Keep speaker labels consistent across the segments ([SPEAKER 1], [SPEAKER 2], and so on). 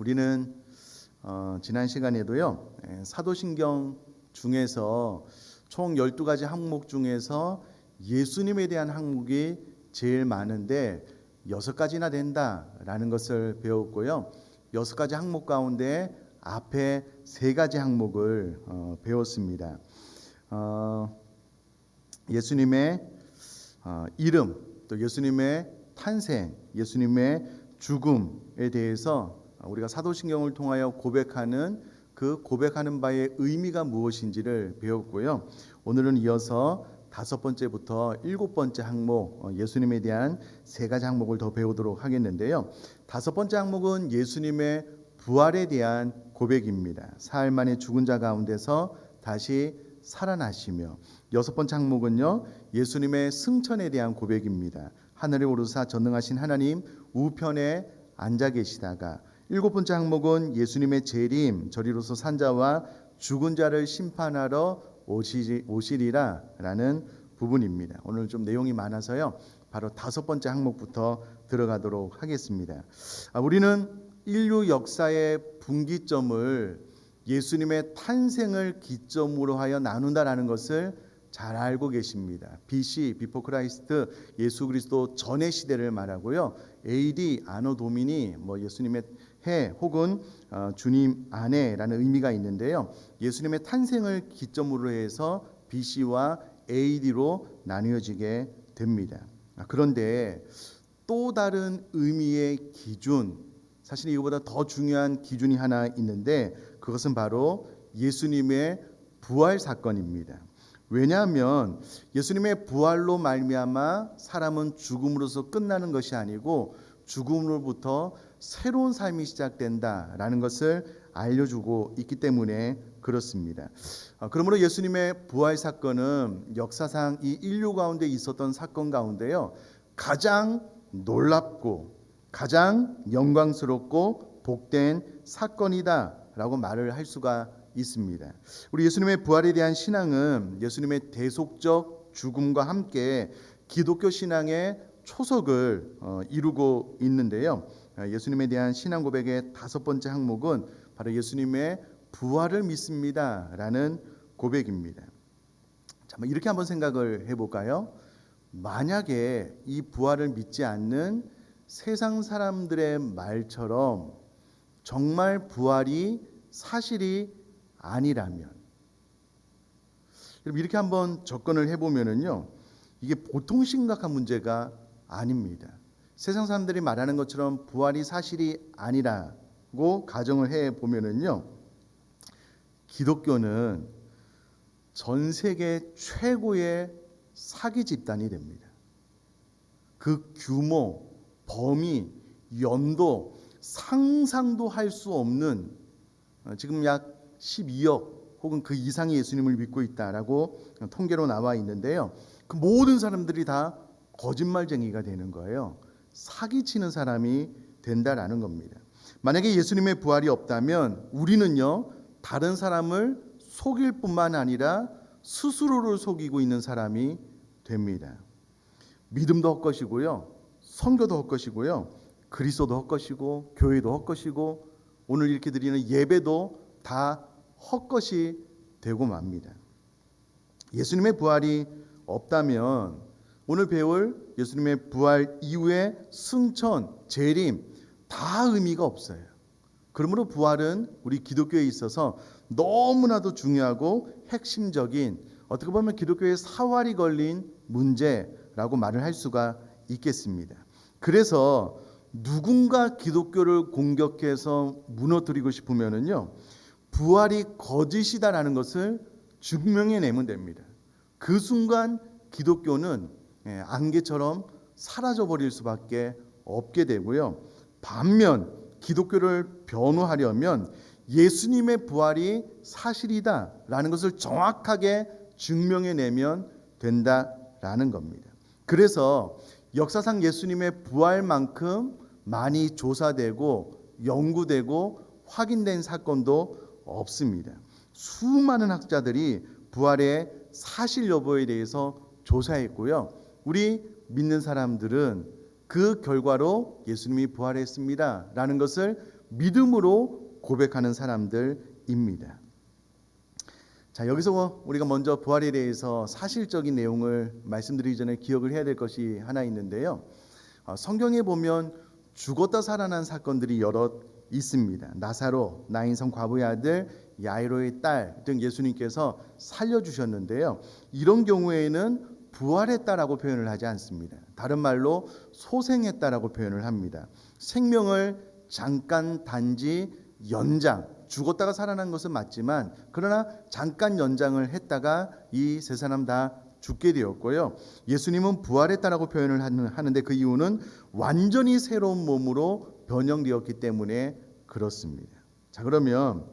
[SPEAKER 1] 우리는 지난 시간에도요, 사도신경 중에서 총 12가지 항목 중에서 예수님에 대한 항목이 제일 많은데 6가지나 된다라는 것을 배웠고요. 6가지 항목 가운데 앞에 3가지 항목을 배웠습니다. 예수님의 이름, 또 예수님의 탄생, 예수님의 죽음에 대해서 우리가 사도신경을 통하여 고백하는 그 고백하는 바의 의미가 무엇인지를 배웠고요. 오늘은 이어서 5번째부터 7번째 항목, 예수님에 대한 3가지 항목을 더 배우도록 하겠는데요. 5번째 항목은 예수님의 부활에 대한 고백입니다. 사흘 만에 죽은 자 가운데서 다시 살아나시며, 6번째 항목은요, 예수님의 승천에 대한 고백입니다. 하늘에 오르사 전능하신 하나님 우편에 앉아 계시다가, 7번째 항목은 예수님의 재림, 저리로서 산 자와 죽은 자를 심판하러 오시리라 라는 부분입니다. 오늘 좀 내용이 많아서요, 바로 5번째 항목부터 들어가도록 하겠습니다. 우리는 인류 역사의 분기점을 예수님의 탄생을 기점으로 하여 나눈다라는 것을 잘 알고 계십니다. BC, 비포 크라이스트, 예수 그리스도 전의 시대를 말하고요. AD, 아노 도미니, 예수님의 해 혹은 주님 안에라는 의미가 있는데요. 예수님의 탄생을 기점으로 해서 BC와 AD로 나뉘어지게 됩니다. 그런데 또 다른 의미의 기준, 사실 이거보다 더 중요한 기준이 하나 있는데 그것은 바로 예수님의 부활 사건입니다. 왜냐하면 예수님의 부활로 말미암아 사람은 죽음으로서 끝나는 것이 아니고 죽음으로부터 새로운 삶이 시작된다라는 것을 알려주고 있기 때문에 그렇습니다. 그러므로 예수님의 부활 사건은 역사상 이 인류 가운데 있었던 사건 가운데요, 가장 놀랍고 가장 영광스럽고 복된 사건이다라고 말을 할 수가 있습니다. 우리 예수님의 부활에 대한 신앙은 예수님의 대속적 죽음과 함께 기독교 신앙의 초석을 이루고 있는데요. 예수님에 대한 신앙 고백의 5번째 항목은 바로 예수님의 부활을 믿습니다라는 고백입니다. 자, 이렇게 한번 생각을 해볼까요? 만약에 이 부활을 믿지 않는 세상 사람들의 말처럼 정말 부활이 사실이 아니라면, 이렇게 한번 접근을 해보면은요, 이게 보통 심각한 문제가 아닙니다. 세상 사람들이 말하는 것처럼 부활이 사실이 아니라고 가정을 해보면은요, 기독교는 전 세계 최고의 사기 집단이 됩니다. 그 규모, 범위, 연도, 상상도 할 수 없는, 지금 약 12억 혹은 그 이상의 예수님을 믿고 있다라고 통계로 나와 있는데요. 그 모든 사람들이 다 거짓말쟁이가 되는 거예요. 사기치는 사람이 된다라는 겁니다. 만약에 예수님의 부활이 없다면 우리는요, 다른 사람을 속일 뿐만 아니라 스스로를 속이고 있는 사람이 됩니다. 믿음도 헛것이고요, 선교도 헛것이고요, 그리스도도 헛것이고 교회도 헛것이고 오늘 이렇게 드리는 예배도 다 헛것이 되고 맙니다. 예수님의 부활이 없다면 오늘 배울 예수님의 부활 이후의 승천, 재림 다 의미가 없어요. 그러므로 부활은 우리 기독교에 있어서 너무나도 중요하고 핵심적인, 어떻게 보면 기독교의 사활이 걸린 문제라고 말을 할 수가 있겠습니다. 그래서 누군가 기독교를 공격해서 무너뜨리고 싶으면은요, 부활이 거짓이다라는 것을 증명해내면 됩니다. 그 순간 기독교는 안개처럼 사라져버릴 수밖에 없게 되고요. 반면 기독교를 변호하려면 예수님의 부활이 사실이다라는 것을 정확하게 증명해내면 된다라는 겁니다. 그래서 역사상 예수님의 부활만큼 많이 조사되고 연구되고 확인된 사건도 없습니다. 수많은 학자들이 부활의 사실 여부에 대해서 조사했고요. 우리 믿는 사람들은 그 결과로 예수님이 부활했습니다 라는 것을 믿음으로 고백하는 사람들입니다. 자, 여기서 우리가 먼저 부활에 대해서 사실적인 내용을 말씀드리기 전에 기억을 해야 될 것이 하나 있는데요. 성경에 보면 죽었다 살아난 사건들이 여러 있습니다. 나사로, 나인성 과부의 아들, 야이로의 딸 등 예수님께서 살려주셨는데요. 이런 경우에는 부활했다라고 표현을 하지 않습니다. 다른 말로 소생했다라고 표현을 합니다. 생명을 잠깐 단지 연장, 죽었다가 살아난 것은 맞지만 그러나 잠깐 연장을 했다가 이 세 사람 다 죽게 되었고요. 예수님은 부활했다라고 표현을 하는데 그 이유는 완전히 새로운 몸으로 변형되었기 때문에 그렇습니다. 자, 그러면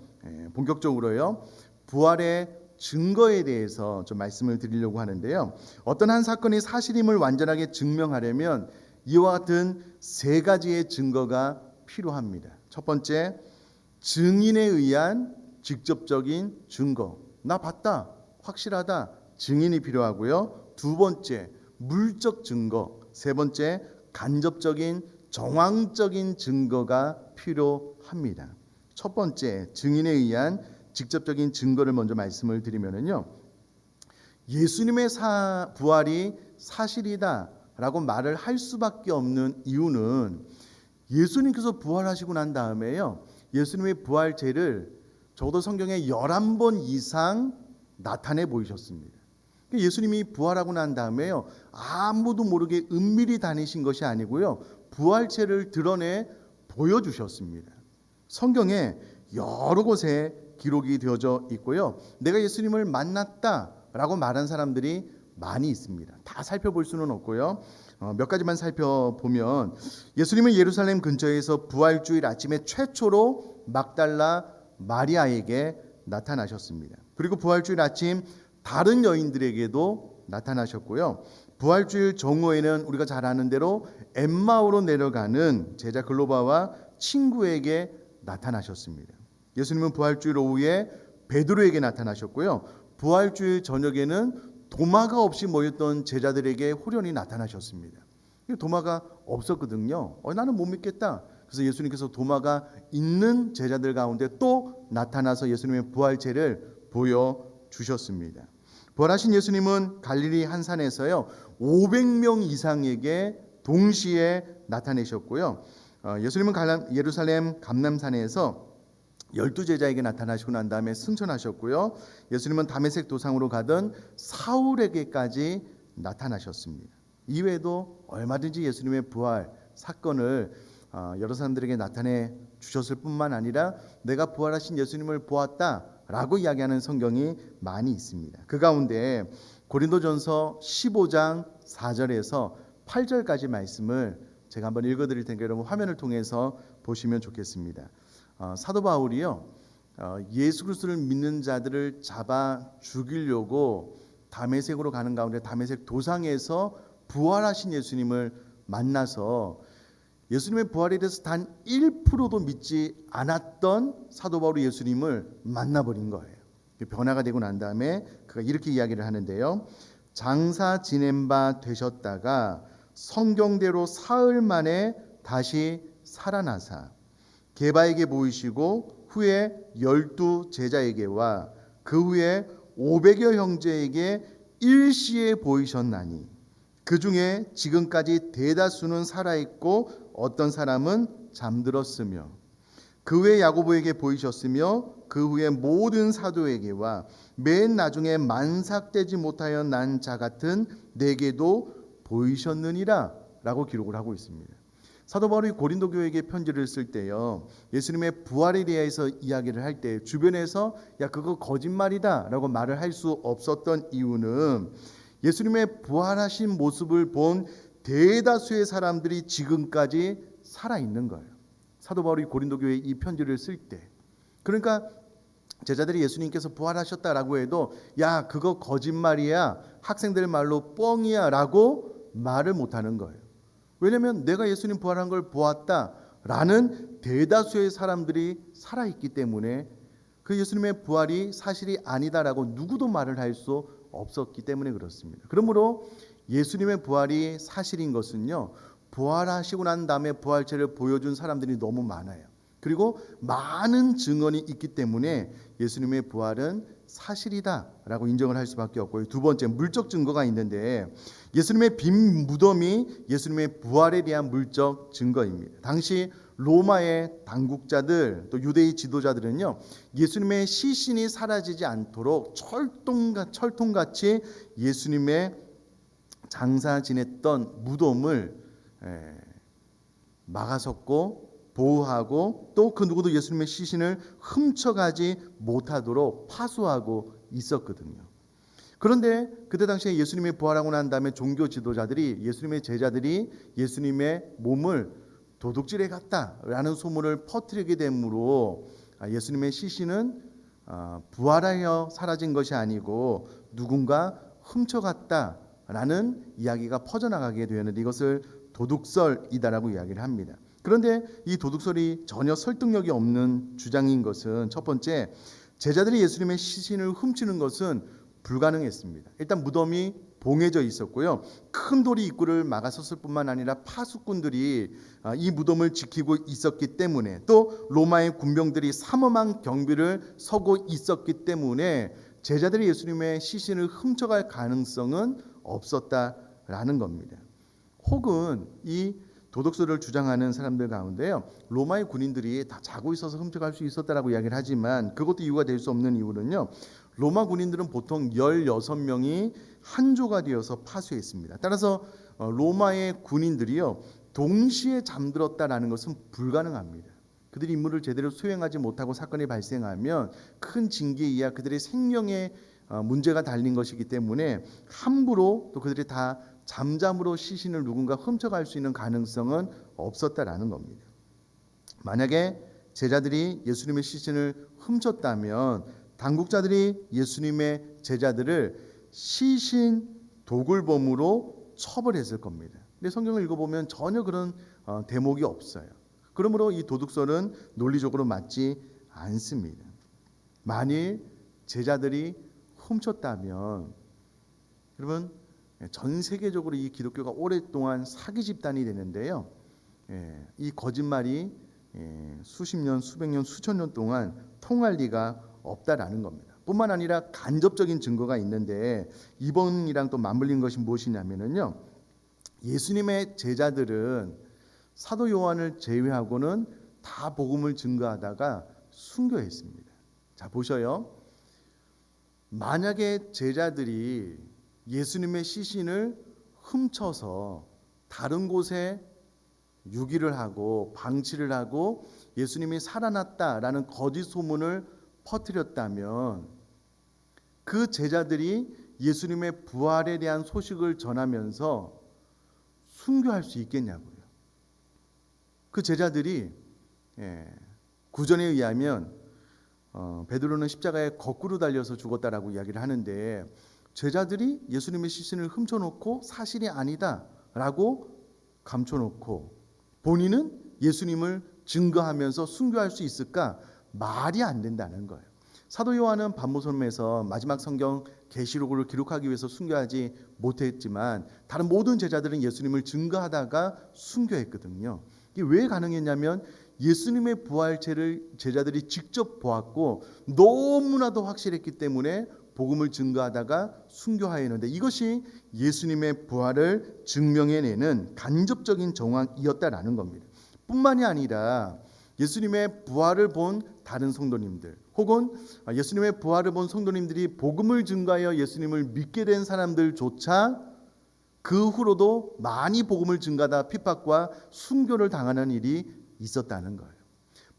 [SPEAKER 1] 본격적으로요. 부활의 증거에 대해서 좀 말씀을 드리려고 하는데요. 어떤 한 사건이 사실임을 완전하게 증명하려면 이와 같은 세 가지의 증거가 필요합니다. 첫 번째, 증인에 의한 직접적인 증거. 나 봤다, 확실하다, 증인이 필요하고요. 두 번째, 물적 증거. 세 번째, 간접적인 정황적인 증거가 필요합니다. 첫 번째, 증인에 의한 직접적인 증거를 먼저 말씀을 드리면요. 예수님의 부활이 사실이다라고 말을 할 수밖에 없는 이유는 예수님께서 부활하시고 난 다음에요. 예수님의 부활체를 적어도 성경에 11번 이상 나타내 보이셨습니다. 예수님이 부활하고 난 다음에요. 아무도 모르게 은밀히 다니신 것이 아니고요. 부활체를 드러내 보여주셨습니다. 성경에 여러 곳에 기록이 되어져 있고요. 내가 예수님을 만났다라고 말한 사람들이 많이 있습니다. 다 살펴볼 수는 없고요. 몇 가지만 살펴보면 예수님은 예루살렘 근처에서 부활주일 아침에 최초로 막달라 마리아에게 나타나셨습니다. 그리고 부활주일 아침 다른 여인들에게도 나타나셨고요. 부활주일 정오에는 우리가 잘 아는 대로 엠마오로 내려가는 제자 글로바와 친구에게 나타나셨습니다. 예수님은 부활주일 오후에 베드로에게 나타나셨고요. 부활주일 저녁에는 도마가 없이 모였던 제자들에게 호련히 나타나셨습니다. 도마가 없었거든요. 나는 못 믿겠다. 그래서 예수님께서 도마가 있는 제자들 가운데 또 나타나서 예수님의 부활체를 보여주셨습니다. 부활하신 예수님은 갈릴리 한 산에서요 500명 이상에게 동시에 나타내셨고요. 예수님은 예루살렘 감람산에서 12제자에게 나타나시고 난 다음에 승천하셨고요. 예수님은 다메섹 도상으로 가던 사울에게까지 나타나셨습니다. 이외에도 얼마든지 예수님의 부활 사건을 여러 사람들에게 나타내 주셨을 뿐만 아니라 내가 부활하신 예수님을 보았다라고 이야기하는 성경이 많이 있습니다. 그 가운데 고린도전서 15장 4절에서 8절까지 말씀을 제가 한번 읽어드릴 테니까 여러분 화면을 통해서 보시면 좋겠습니다. 사도 바울이요 예수 그리스도를 믿는 자들을 잡아 죽이려고 다메섹으로 가는 가운데 다메섹 도상에서 부활하신 예수님을 만나서 예수님의 부활에 대해서 단 1%도 믿지 않았던 사도 바울이 예수님을 만나버린 거예요. 변화가 되고 난 다음에 그가 이렇게 이야기를 하는데요. 장사 지낸 바 되셨다가 성경대로 사흘 만에 다시 살아나사 게바에게 보이시고 후에 12 제자에게와 그 후에 500여 형제에게 일시에 보이셨나니 그 중에 지금까지 대다수는 살아있고 어떤 사람은 잠들었으며 그 후에 야고보에게 보이셨으며 그 후에 모든 사도에게와 맨 나중에 만삭되지 못하여 난 자 같은 내게도 보이셨느니라 라고 기록을 하고 있습니다. 사도 바울이 고린도 교회에게 편지를 쓸 때요 예수님의 부활에 대해서 이야기를 할 때 주변에서 야 그거 거짓말이다 라고 말을 할 수 없었던 이유는 예수님의 부활하신 모습을 본 대다수의 사람들이 지금까지 살아있는 거예요. 사도 바울이 고린도 교회에 이 편지를 쓸 때 그러니까 제자들이 예수님께서 부활하셨다라고 해도 야 그거 거짓말이야 학생들 말로 뻥이야 라고 말을 못하는 거예요. 왜냐하면 내가 예수님 부활한 걸 보았다라는 대다수의 사람들이 살아있기 때문에 그 예수님의 부활이 사실이 아니다라고 누구도 말을 할 수 없었기 때문에 그렇습니다. 그러므로 예수님의 부활이 사실인 것은요 부활하시고 난 다음에 부활체를 보여준 사람들이 너무 많아요. 그리고 많은 증언이 있기 때문에 예수님의 부활은 사실이다라고 인정을 할 수밖에 없고요. 두 번째, 물적 증거가 있는데 예수님의 빈 무덤이 예수님의 부활에 대한 물적 증거입니다. 당시 로마의 당국자들 또 유대의 지도자들은요, 예수님의 시신이 사라지지 않도록 철통같이 예수님의 장사 지냈던 무덤을 막아섰고 보호하고 또 그 누구도 예수님의 시신을 훔쳐가지 못하도록 파수하고 있었거든요. 그런데 그때 당시에 예수님이 부활하고 난 다음에 종교 지도자들이 예수님의 제자들이 예수님의 몸을 도둑질해 갔다라는 소문을 퍼뜨리게 되므로 예수님의 시신은 부활하여 사라진 것이 아니고 누군가 훔쳐갔다라는 이야기가 퍼져나가게 되었는데 이것을 도둑설이다라고 이야기를 합니다. 그런데 이 도둑설이 전혀 설득력이 없는 주장인 것은 첫 번째, 제자들이 예수님의 시신을 훔치는 것은 불가능했습니다. 일단 무덤이 봉해져 있었고요. 큰 돌이 입구를 막았었을 뿐만 아니라 파수꾼들이 이 무덤을 지키고 있었기 때문에 또 로마의 군병들이 삼엄한 경비를 서고 있었기 때문에 제자들이 예수님의 시신을 훔쳐갈 가능성은 없었다라는 겁니다. 혹은 이 도덕설을 주장하는 사람들 가운데요, 로마의 군인들이 다 자고 있어서 훔쳐갈 수 있었다라고 이야기를 하지만 그것도 이유가 될 수 없는 이유는요, 로마 군인들은 보통 16명이 한 조가 되어서 파수했습니다. 따라서 로마의 군인들이요, 동시에 잠들었다라는 것은 불가능합니다. 그들이 임무를 제대로 수행하지 못하고 사건이 발생하면 큰 징계에 의해 그들의 생명에 문제가 달린 것이기 때문에 함부로 또 그들이 다 잠잠으로 시신을 누군가 훔쳐갈 수 있는 가능성은 없었다라는 겁니다. 만약에 제자들이 예수님의 시신을 훔쳤다면 당국자들이 예수님의 제자들을 시신 도굴범으로 처벌했을 겁니다. 근데 성경을 읽어보면 전혀 그런 대목이 없어요. 그러므로 이 도둑설은 논리적으로 맞지 않습니다. 만일 제자들이 훔쳤다면 여러분, 전 세계적으로 이 기독교가 오랫동안 사기 집단이 되는데요. 이 거짓말이 수십 년, 수백 년, 수천 년 동안 통할 리가 없다라는 겁니다. 뿐만 아니라 간접적인 증거가 있는데 이번이랑 또 맞물린 것이 무엇이냐면요. 예수님의 제자들은 사도 요한을 제외하고는 다 복음을 증거하다가 순교했습니다. 자, 보셔요. 만약에 제자들이 예수님의 시신을 훔쳐서 다른 곳에 유기를 하고 방치를 하고 예수님이 살아났다라는 거짓 소문을 퍼뜨렸다면 그 제자들이 예수님의 부활에 대한 소식을 전하면서 순교할 수 있겠냐고요. 그 제자들이 구전에 의하면 베드로는 십자가에 거꾸로 달려서 죽었다라고 이야기를 하는데 제자들이 예수님의 시신을 훔쳐놓고 사실이 아니다라고 감춰놓고 본인은 예수님을 증거하면서 순교할 수 있을까? 말이 안 된다는 거예요. 사도 요한은 반모섬에서 마지막 성경 계시록을 기록하기 위해서 순교하지 못했지만 다른 모든 제자들은 예수님을 증거하다가 순교했거든요. 이게 왜 가능했냐면 예수님의 부활체를 제자들이 직접 보았고 너무나도 확실했기 때문에 복음을 증거하다가 순교하였는데 이것이 예수님의 부활을 증명해내는 간접적인 정황이었다라는 겁니다. 뿐만이 아니라 예수님의 부활을 본 다른 성도님들 혹은 예수님의 부활을 본 성도님들이 복음을 증거하여 예수님을 믿게 된 사람들조차 그 후로도 많이 복음을 증거하다 핍박과 순교를 당하는 일이 있었다는 거예요.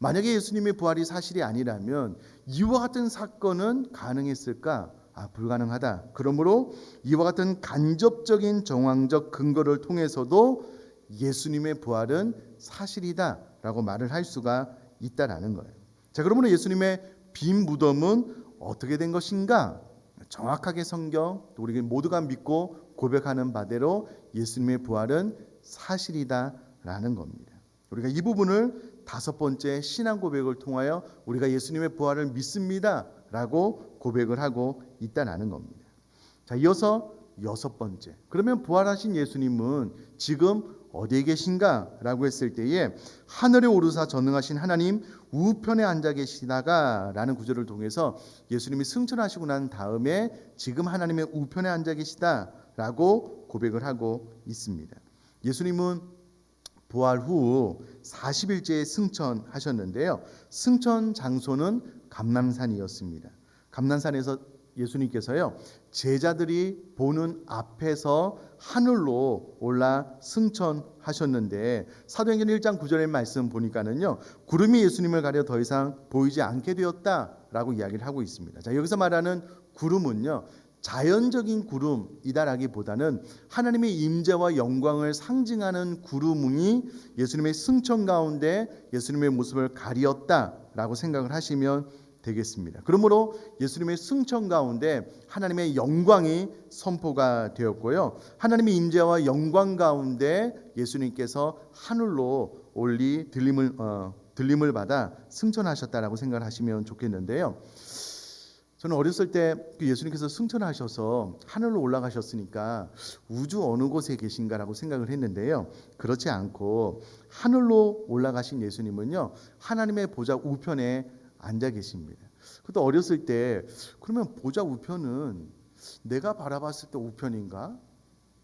[SPEAKER 1] 만약에 예수님의 부활이 사실이 아니라면 이와 같은 사건은 가능했을까? 불가능하다. 그러므로 이와 같은 간접적인 정황적 근거를 통해서도 예수님의 부활은 사실이다라고 말을 할 수가 있다라는 거예요. 자, 그러므로 예수님의 빈 무덤은 어떻게 된 것인가? 정확하게 성경 또 우리 모두가 믿고 고백하는 바대로 예수님의 부활은 사실이다라는 겁니다. 우리가 이 부분을 다섯 번째 신앙 고백을 통하여 우리가 예수님의 부활을 믿습니다라고 고백을 하고 있다라는 겁니다. 자, 이어서 여섯 번째. 그러면 부활하신 예수님은 지금 어디에 계신가? 라고 했을 때에 하늘에 오르사 전능하신 하나님 우편에 앉아 계시다가 라는 구절을 통해서 예수님이 승천하시고 난 다음에 지금 하나님의 우편에 앉아 계시다 라고 고백을 하고 있습니다. 예수님은 부활 후 40일째에 승천하셨는데요. 승천 장소는 감람산이었습니다. 감람산에서 예수님께서요, 제자들이 보는 앞에서 하늘로 올라 승천하셨는데 사도행전 1장 9절의 말씀 보니까는요, 구름이 예수님을 가려 더 이상 보이지 않게 되었다라고 이야기를 하고 있습니다. 자, 여기서 말하는 구름은요, 자연적인 구름이다라기보다는 하나님의 임재와 영광을 상징하는 구름이 예수님의 승천 가운데 예수님의 모습을 가리었다라고 생각을 하시면 되겠습니다. 그러므로 예수님의 승천 가운데 하나님의 영광이 선포가 되었고요. 하나님의 임재와 영광 가운데 예수님께서 하늘로 올리 들림을 받아 승천하셨다라고 생각을 하시면 좋겠는데요. 저는 어렸을 때 예수님께서 승천하셔서 하늘로 올라가셨으니까 우주 어느 곳에 계신가라고 생각을 했는데요. 그렇지 않고 하늘로 올라가신 예수님은요, 하나님의 보좌 우편에 앉아 계십니다. 그것도 어렸을 때 그러면 보좌 우편은 내가 바라봤을 때 우편인가?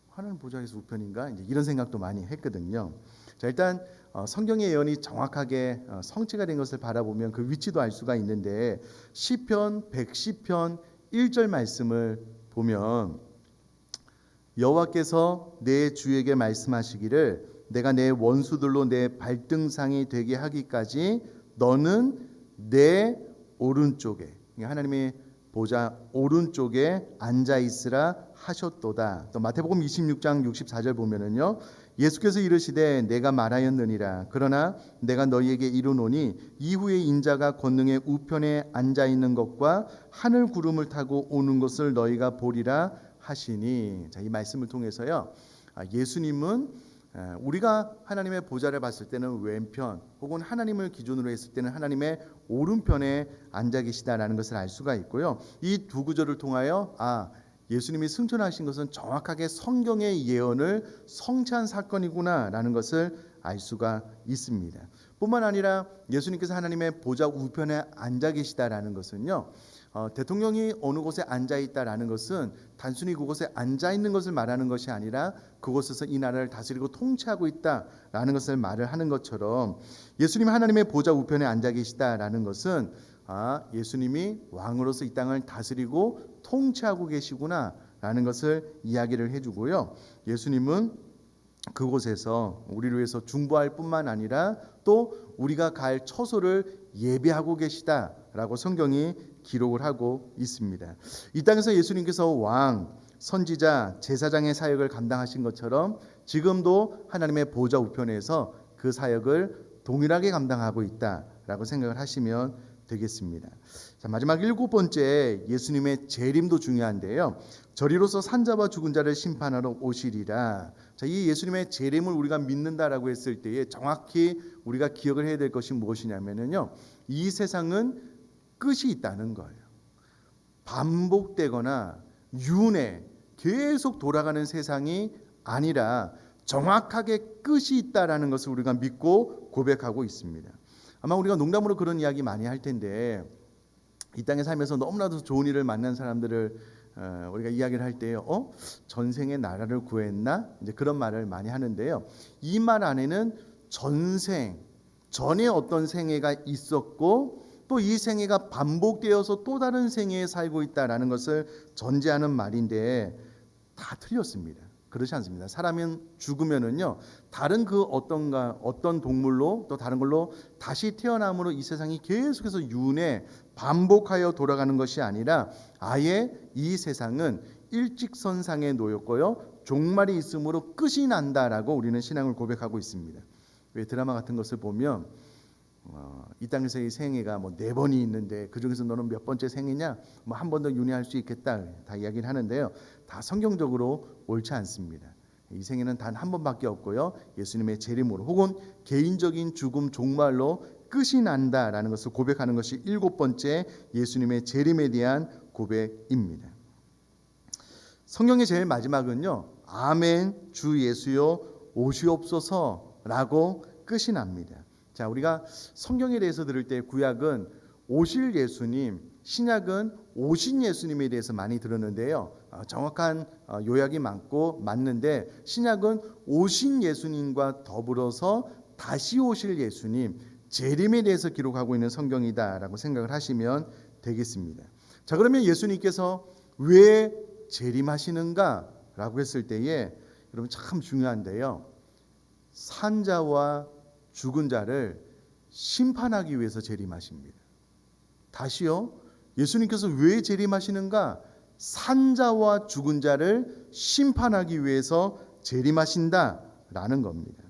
[SPEAKER 1] 하나님 보좌에서 우편인가? 이제 이런 생각도 많이 했거든요. 자, 일단 성경의 예언이 정확하게 성취가 된 것을 바라보면 그 위치도 알 수가 있는데 시편 110편 1절 말씀을 보면 여호와께서 내 주에게 말씀하시기를 내가 내 원수들로 내 발등상이 되게 하기까지 너는 내 오른쪽에, 하나님의 보좌 오른쪽에 앉아 있으라 하셨도다. 또 마태복음 26장 64절 보면은요, 예수께서 이르시되 내가 말하였느니라. 그러나 내가 너희에게 이르노니 이후에 인자가 권능의 우편에 앉아 있는 것과 하늘 구름을 타고 오는 것을 너희가 보리라 하시니. 자, 이 말씀을 통해서요, 예수님은 우리가 하나님의 보좌를 봤을 때는 왼편 혹은 하나님을 기준으로 했을 때는 하나님의 오른편에 앉아 계시다라는 것을 알 수가 있고요. 이 두 구절을 통하여 예수님이 승천하신 것은 정확하게 성경의 예언을 성취한 사건이구나라는 것을 알 수가 있습니다. 뿐만 아니라 예수님께서 하나님의 보좌 우편에 앉아 계시다라는 것은요, 대통령이 어느 곳에 앉아 있다라는 것은 단순히 그곳에 앉아 있는 것을 말하는 것이 아니라 그곳에서 이 나라를 다스리고 통치하고 있다라는 것을 말을 하는 것처럼 예수님이 하나님의 보좌 우편에 앉아 계시다라는 것은 예수님이 왕으로서 이 땅을 다스리고 통치하고 계시구나라는 것을 이야기를 해주고요. 예수님은 그곳에서 우리를 위해서 중보할 뿐만 아니라 또 우리가 갈 처소를 예비하고 계시다라고 성경이 기록을 하고 있습니다. 이 땅에서 예수님께서 왕, 선지자, 제사장의 사역을 감당하신 것처럼 지금도 하나님의 보좌 우편에서 그 사역을 동일하게 감당하고 있다라고 생각을 하시면 되겠습니다. 자, 마지막 7번째 예수님의 재림도 중요한데요. 저리로서 산자와 죽은 자를 심판하러 오시리라. 자, 이 예수님의 재림을 우리가 믿는다라고 했을 때에 정확히 우리가 기억을 해야 될 것이 무엇이냐면요, 이 세상은 끝이 있다는 거예요. 반복되거나 윤회 계속 돌아가는 세상이 아니라 정확하게 끝이 있다라는 것을 우리가 믿고 고백하고 있습니다. 아마 우리가 농담으로 그런 이야기 많이 할 텐데 이 땅에 살면서 너무나도 좋은 일을 만난 사람들을 우리가 이야기를 할 때요, 전생에 나라를 구했나? 이제 그런 말을 많이 하는데요. 이 말 안에는 전생 전에 어떤 생애가 있었고 또 이 생애가 반복되어서 또 다른 생애에 살고 있다라는 것을 전제하는 말인데 다 틀렸습니다. 그렇지 않습니다. 사람은 죽으면은요, 다른 그 어떤 동물로 또 다른 걸로 다시 태어남으로 이 세상이 계속해서 윤회 반복하여 돌아가는 것이 아니라 아예 이 세상은 일직선상에 놓였고요, 종말이 있으므로 끝이 난다라고 우리는 신앙을 고백하고 있습니다. 왜 드라마 같은 것을 보면 이 땅에서의 생애가 4번이 있는데 그 중에서 너는 몇 번째 생애냐? 한 번 더 윤회할 수 있겠다 다 이야기를 하는데요. 다 성경적으로 옳지 않습니다. 이 생애는 단 한 번밖에 없고요. 예수님의 재림으로 혹은 개인적인 죽음 종말로 끝이 난다라는 것을 고백하는 것이 7번째 예수님의 재림에 대한 고백입니다. 성경의 제일 마지막은요, 아멘 주 예수여 오시옵소서라고 끝이 납니다. 자, 우리가 성경에 대해서 들을 때 구약은 오실 예수님, 신약은 오신 예수님에 대해서 많이 들었는데요. 정확한 요약이 많고 맞는데 신약은 오신 예수님과 더불어서 다시 오실 예수님, 재림에 대해서 기록하고 있는 성경이다라고 생각을 하시면 되겠습니다. 자, 그러면 예수님께서 왜 재림하시는가라고 했을 때에 여러분 참 중요한데요. 산자와 죽은 자를 심판하기 위해서 재림하십니다. 다시요. 예수님께서 왜 재림하시는가? 산자와 죽은 자를 심판하기 위해서 재림하신다라는 겁니다.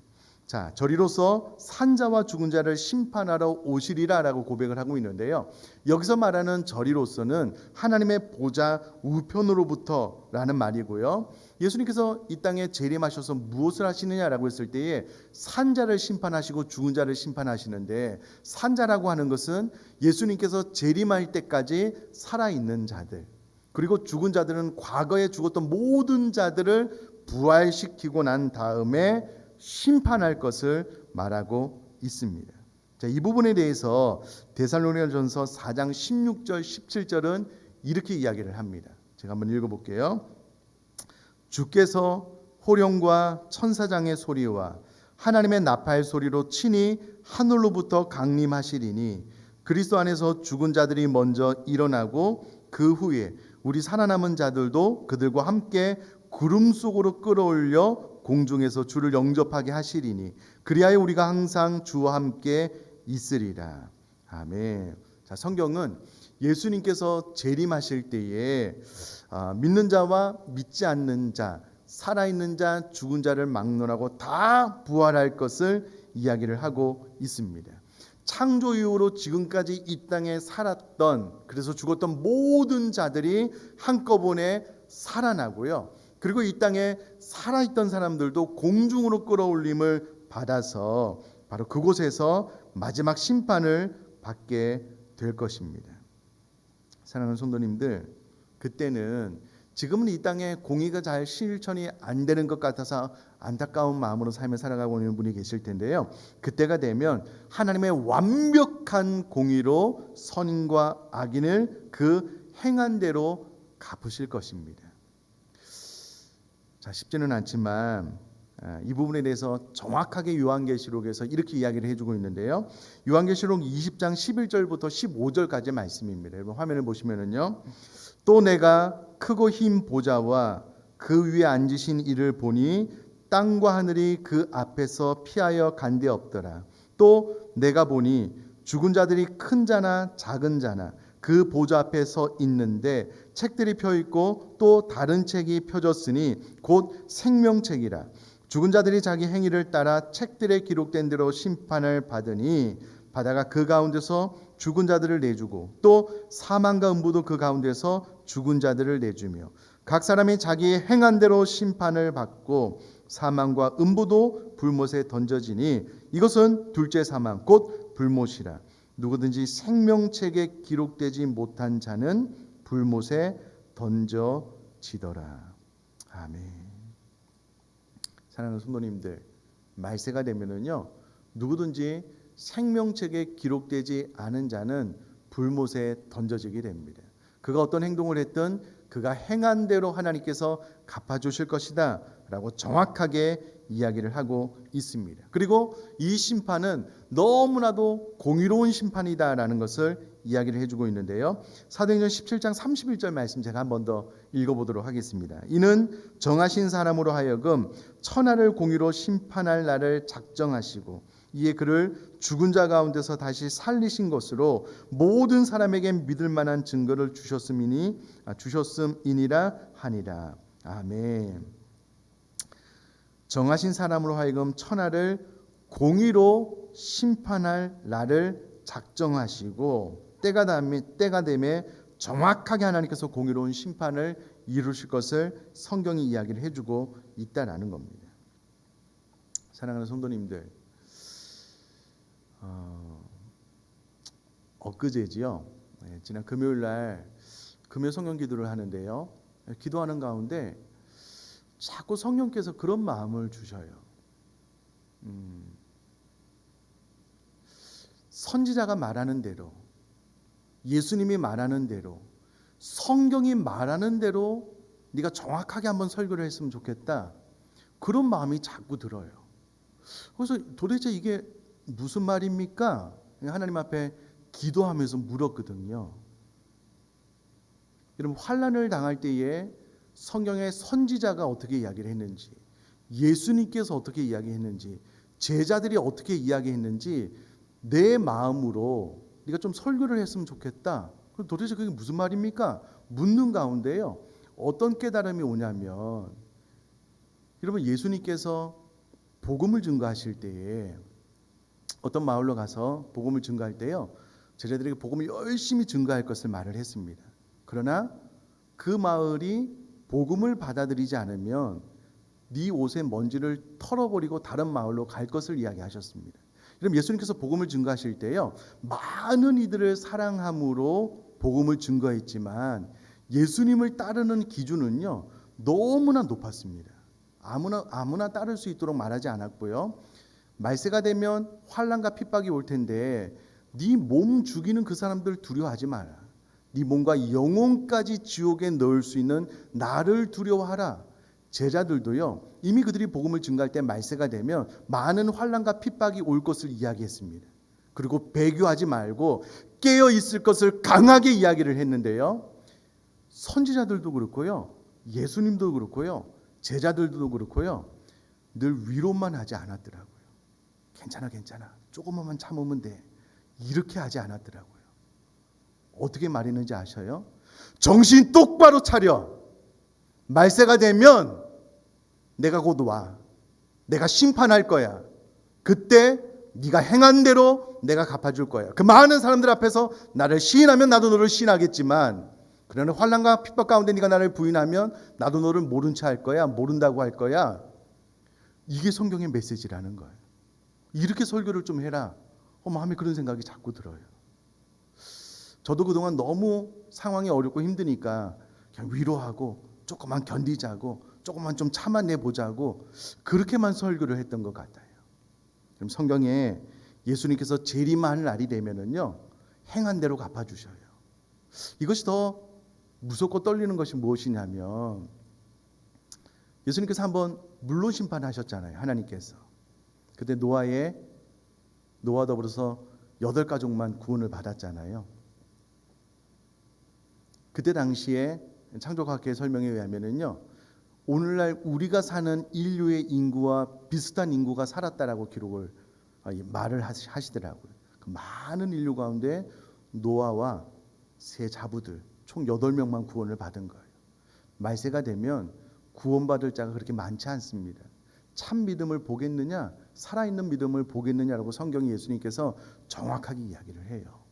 [SPEAKER 1] 자, 저리로서 산자와 죽은 자를 심판하러 오시리라라고 고백을 하고 있는데요. 여기서 말하는 저리로서는 하나님의 보좌 우편으로부터라는 말이고요. 예수님께서 이 땅에 재림하셔서 무엇을 하시느냐라고 했을 때에 산자를 심판하시고 죽은 자를 심판하시는데, 산자라고 하는 것은 예수님께서 재림할 때까지 살아있는 자들, 그리고 죽은 자들은 과거에 죽었던 모든 자들을 부활시키고 난 다음에 심판할 것을 말하고 있습니다. 자, 이 부분에 대해서 데살로니가전서 4장 16절 17절은 이렇게 이야기를 합니다. 제가 한번 읽어볼게요. 주께서 호령과 천사장의 소리와 하나님의 나팔 소리로 친히 하늘로부터 강림하시리니 그리스도 안에서 죽은 자들이 먼저 일어나고 그 후에 우리 살아남은 자들도 그들과 함께 구름 속으로 끌어올려 공중에서 주를 영접하게 하시리니 그리하여 우리가 항상 주와 함께 있으리라. 아멘. 자, 성경은 예수님께서 재림하실 때에 믿는 자와 믿지 않는 자, 살아있는 자, 죽은 자를 막론하고 다 부활할 것을 이야기를 하고 있습니다. 창조 이후로 지금까지 이 땅에 살았던, 그래서 죽었던 모든 자들이 한꺼번에 살아나고요. 그리고 이 땅에 살아있던 사람들도 공중으로 끌어올림을 받아서 바로 그곳에서 마지막 심판을 받게 될 것입니다. 사랑하는 성도님들, 그때는 지금은 이 땅에 공의가 잘 실천이 안 되는 것 같아서 안타까운 마음으로 삶을 살아가고 있는 분이 계실 텐데요. 그때가 되면 하나님의 완벽한 공의로 선인과 악인을 그 행한 대로 갚으실 것입니다. 자, 쉽지는 않지만 이 부분에 대해서 정확하게 요한계시록에서 이렇게 이야기를 해주고 있는데요. 요한계시록 20장 11절부터 15절까지 말씀입니다. 여러분 화면을 보시면은요. 또 내가 크고 흰 보좌와 그 위에 앉으신 이를 보니 땅과 하늘이 그 앞에서 피하여 간데 없더라. 또 내가 보니 죽은 자들이 큰 자나 작은 자나 그 보좌 앞에 서 있는데 책들이 펴 있고 또 다른 책이 펴졌으니 곧 생명책이라. 죽은 자들이 자기 행위를 따라 책들에 기록된 대로 심판을 받으니 바다가 그 가운데서 죽은 자들을 내주고 또 사망과 음부도 그 가운데서 죽은 자들을 내주며 각 사람이 자기 행한 대로 심판을 받고 사망과 음부도 불못에 던져지니 이것은 둘째 사망 곧 불못이라. 누구든지 생명책에 기록되지 못한 자는 불못에 던져지더라. 아멘. 사랑하는 성도님들, 말세가 되면은요, 누구든지 생명책에 기록되지 않은 자는 불못에 던져지게 됩니다. 그가 어떤 행동을 했든 그가 행한 대로 하나님께서 갚아주실 것이다 라고 정확하게 이야기를 하고 있습니다. 그리고 이 심판은 너무나도 공의로운 심판이다라는 것을 이야기를 해주고 있는데요. 사도행전 17장 31절 말씀 제가 한 번 더 읽어보도록 하겠습니다. 이는 정하신 사람으로 하여금 천하를 공의로 심판할 날을 작정하시고 이에 그를 죽은 자 가운데서 다시 살리신 것으로 모든 사람에게 믿을 만한 증거를 주셨음이니라 하니라. 아멘. 정하신 사람으로 하여금 천하를 공의로 심판할 날을 작정하시고 때가 되매 정확하게 하나님께서 공의로운 심판을 이루실 것을 성경이 이야기를 해주고 있다라는 겁니다. 사랑하는 성도님들, 엊그제지요. 지난 금요일 날 금요 성령 기도를 하는데요. 기도하는 가운데 자꾸 성령께서 그런 마음을 주셔요. 선지자가 말하는 대로, 예수님이 말하는 대로, 성경이 말하는 대로 네가 정확하게 한번 설교를 했으면 좋겠다. 그런 마음이 자꾸 들어요. 그래서 도대체 이게 무슨 말입니까? 하나님 앞에 기도하면서 물었거든요. 여러분, 환난을 당할 때에 성경의 선지자가 어떻게 이야기를 했는지, 예수님께서 어떻게 이야기했는지, 제자들이 어떻게 이야기했는지 내 마음으로 네가 좀 설교를 했으면 좋겠다. 그럼 도대체 그게 무슨 말입니까? 묻는 가운데요, 어떤 깨달음이 오냐면, 여러분, 예수님께서 복음을 증거하실 때에 어떤 마을로 가서 복음을 증거할 때요, 제자들에게 복음을 열심히 증거할 것을 말을 했습니다. 그러나 그 마을이 복음을 받아들이지 않으면 네 옷의 먼지를 털어버리고 다른 마을로 갈 것을 이야기하셨습니다. 그럼 예수님께서 복음을 증거하실 때요, 많은 이들을 사랑함으로 복음을 증거했지만 예수님을 따르는 기준은요, 너무나 높았습니다. 아무나 따를 수 있도록 말하지 않았고요. 말세가 되면 환난과 핍박이 올 텐데 네 몸 죽이는 그 사람들 두려워하지 마라. 네 몸과 영혼까지 지옥에 넣을 수 있는 나를 두려워하라. 제자들도요, 이미 그들이 복음을 증거할 때 말세가 되면 많은 환난과 핍박이 올 것을 이야기했습니다. 그리고 배교하지 말고 깨어 있을 것을 강하게 이야기를 했는데요, 선지자들도 그렇고요, 예수님도 그렇고요, 제자들도 그렇고요, 늘 위로만 하지 않았더라고요. 괜찮아, 조금만 참으면 돼, 이렇게 하지 않았더라고요. 어떻게 말했는지 아셔요? 정신 똑바로 차려. 말세가 되면 내가 곧 와. 내가 심판할 거야. 그때 네가 행한 대로 내가 갚아줄 거야. 그 많은 사람들 앞에서 나를 시인하면 나도 너를 시인하겠지만, 그러나 환난과 핍박 가운데 네가 나를 부인하면 나도 너를 모른 체 할 거야. 모른다고 할 거야. 이게 성경의 메시지라는 거예요. 이렇게 설교를 좀 해라. 마음에 그런 생각이 자꾸 들어요. 저도 그동안 너무 상황이 어렵고 힘드니까 그냥 위로하고 조금만 견디자고 조금만 좀 참아내보자고 그렇게만 설교를 했던 것 같아요. 그럼 성경에 예수님께서 재림하는 날이 되면은요, 행한 대로 갚아주셔요. 이것이 더 무섭고 떨리는 것이 무엇이냐면, 예수님께서 한번 물로 심판하셨잖아요. 하나님께서. 그때 노아와 더불어서 8가족만 구원을 받았잖아요. 그때 당시에 창조과학계의 설명에 의하면은요, 오늘날 우리가 사는 인류의 인구와 비슷한 인구가 살았다라고 말을 하시더라고요. 그 많은 인류 가운데 노아와 세 자부들 총 8명만 구원을 받은 거예요. 말세가 되면 구원받을 자가 그렇게 많지 않습니다. 참 믿음을 보겠느냐, 살아있는 믿음을 보겠느냐라고 성경이 예수님께서 정확하게 이야기를 해요.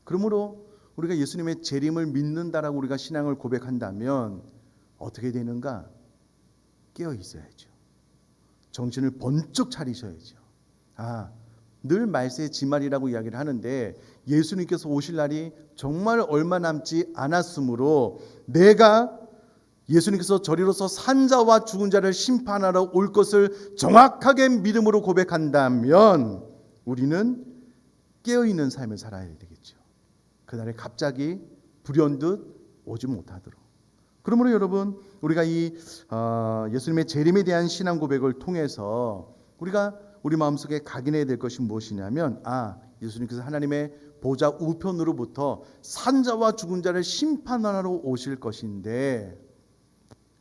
[SPEAKER 1] 그러므로 우리가 예수님의 재림을 믿는다라고 우리가 신앙을 고백한다면 어떻게 되는가? 깨어 있어야죠. 정신을 번쩍 차리셔야죠. 늘 말세의 지말이라고 이야기를 하는데 예수님께서 오실 날이 정말 얼마 남지 않았으므로 내가 예수님께서 저리로서 산자와 죽은 자를 심판하러 올 것을 정확하게 믿음으로 고백한다면 우리는 깨어있는 삶을 살아야 되겠죠. 그날에 갑자기 불현듯 오지 못하도록. 그러므로 여러분, 우리가 이 예수님의 재림에 대한 신앙 고백을 통해서 우리가 우리 마음속에 각인해야 될 것이 무엇이냐면, 예수님께서 하나님의 보좌 우편으로부터 산자와 죽은 자를 심판하러 오실 것인데,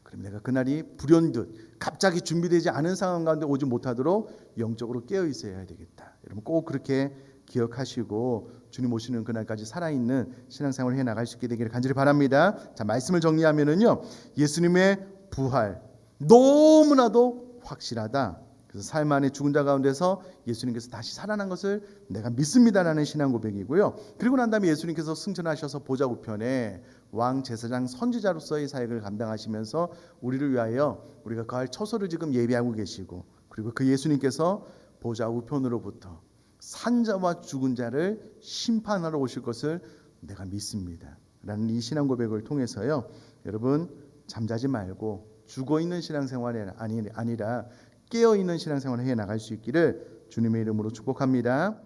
[SPEAKER 1] 그럼 내가 그날이 불현듯 갑자기 준비되지 않은 상황 가운데 오지 못하도록 영적으로 깨어 있어야 되겠다. 여러분 꼭 그렇게 기억하시고 주님 오시는 그날까지 살아있는 신앙생활을 해나갈 수 있게 되기를 간절히 바랍니다. 자, 말씀을 정리하면은요, 예수님의 부활 너무나도 확실하다. 그래서 삶 안에 죽은 자 가운데서 예수님께서 다시 살아난 것을 내가 믿습니다라는 신앙 고백이고요. 그리고 난 다음에 예수님께서 승천하셔서 보좌 우편에 왕, 제사장, 선지자로서의 사역을 감당하시면서 우리를 위하여 우리가 거할 처소를 지금 예비하고 계시고, 그리고 그 예수님께서 보좌 우편으로부터 산자와 죽은 자를 심판하러 오실 것을 내가 믿습니다 라는 이 신앙 고백을 통해서요, 여러분 잠자지 말고 죽어있는 신앙생활이 아니라 깨어 있는 신앙생활을 해 나갈 수 있기를 주님의 이름으로 축복합니다.